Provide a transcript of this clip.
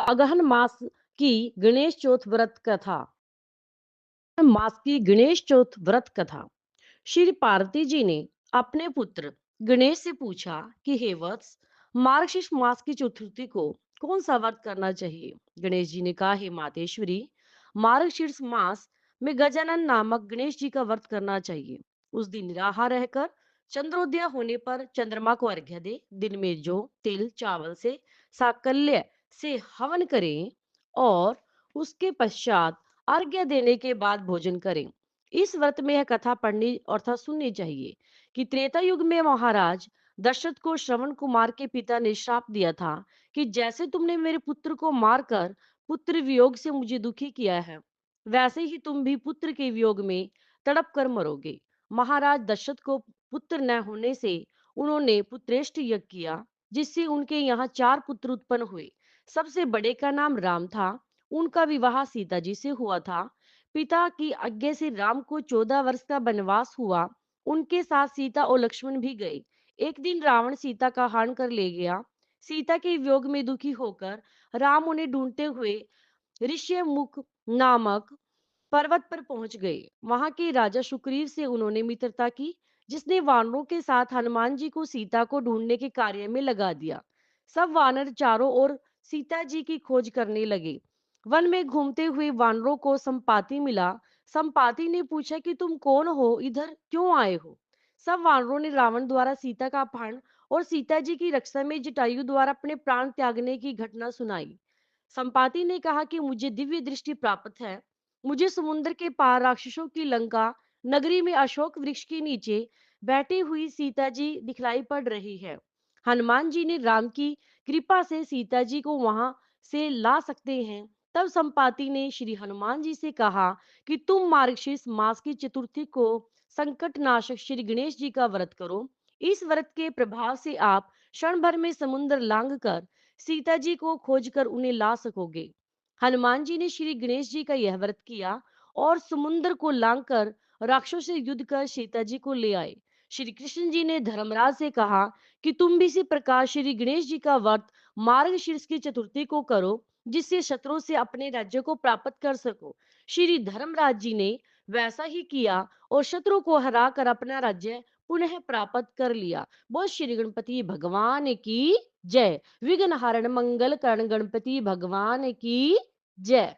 अगहन मास की गणेश चौथ व्रत कथा। मास की गणेश चौथ व्रत कथा। श्री पार्वती जी ने अपने पुत्र गणेश से पूछा कि हे वत्स, मार्गशीर्ष मास की चतुर्थी को कौन सा व्रत करना चाहिए। गणेश जी ने कहा, हे मातेश्वरी, मार्गशीर्ष मास में गजानन नामक गणेश जी का व्रत करना चाहिए। उस दिन निराहार रहकर चंद्रोदय होने पर चंद्रमा को अर्घ्य दे। दिन में जौ तिल चावल से साकल्य से हवन करें और उसके पश्चात अर्घ्य देने के बाद भोजन करें। इस व्रत में यह कथा पढ़नी अर्थात सुननी चाहिए कि त्रेता युग में महाराज दशरथ को श्रवण कुमार के पिता ने श्राप दिया था कि जैसे तुमने मेरे पुत्र को मारकर पुत्र वियोग से मुझे दुखी किया है, वैसे ही तुम भी पुत्र के वियोग में तड़प कर मरोगे। महाराज दशरथ को पुत्र न होने से उन्होंने पुत्रेष्ट यज्ञ किया, जिससे उनके यहाँ 4 पुत्र उत्पन्न हुए। सबसे बड़े का नाम राम था। उनका विवाह सीता जी से हुआ था। पिता की आज्ञा से राम को 14 वर्ष का वनवास हुआ। उनके साथ सीता और लक्ष्मण भी गए। एक दिन रावण सीता का हरण कर ले गया। सीता के वियोग में दुखी होकर राम उन्हें ढूंढते हुए ऋष्यमुख नामक पर्वत पर पहुंच गए। वहां के राजा सुग्रीव से उन्होंने मित्रता की, जिसने वानरों के साथ हनुमान जी को सीता को ढूंढने के कार्य में लगा दिया। सब वानर चारों ओर सीता जी की खोज करने लगे। वन में घूमते हुए वानरों को संपाति मिला। संपाति ने पूछा कि तुम कौन हो, इधर क्यों आए हो। सब वानरों ने रावण द्वारा सीता का अपहरण और सीता जी की रक्षा में जटायु द्वारा अपने प्राण त्यागने की घटना सुनाई। संपाति ने कहा कि मुझे दिव्य दृष्टि प्राप्त है। मुझे समुद्र के पार राक्षसों की लंका नगरी में अशोक वृक्ष के नीचे बैठी हुई सीता जी दिखलाई पड़ रही है। हनुमान जी ने राम की कृपा से सीता जी को वहां से ला सकते हैं। तब संपाति ने श्री हनुमान जी से कहा कि तुम मार्गशीर्ष मास की चतुर्थी को संकट नाशक श्री गणेश जी का व्रत करो। इस व्रत के प्रभाव से आप क्षण भर में समुद्र लांग कर सीता जी को खोजकर उन्हें ला सकोगे। हनुमान जी ने श्री गणेश जी का यह व्रत किया और समुद्र को लांग कर राक्षसों से युद्ध कर सीता जी को ले आए। श्री कृष्ण जी ने धर्मराज से कहा कि तुम भी इसी प्रकार श्री गणेश जी का व्रत मार्गशीर्ष की चतुर्थी को करो, जिससे शत्रुओं से अपने राज्य को प्राप्त कर सको। श्री धर्मराज जी ने वैसा ही किया और शत्रु को हरा कर अपना राज्य पुनः प्राप्त कर लिया। बोल श्री गणपति भगवान की जय। विघ्न हरण मंगल करण गणपति भगवान की जय।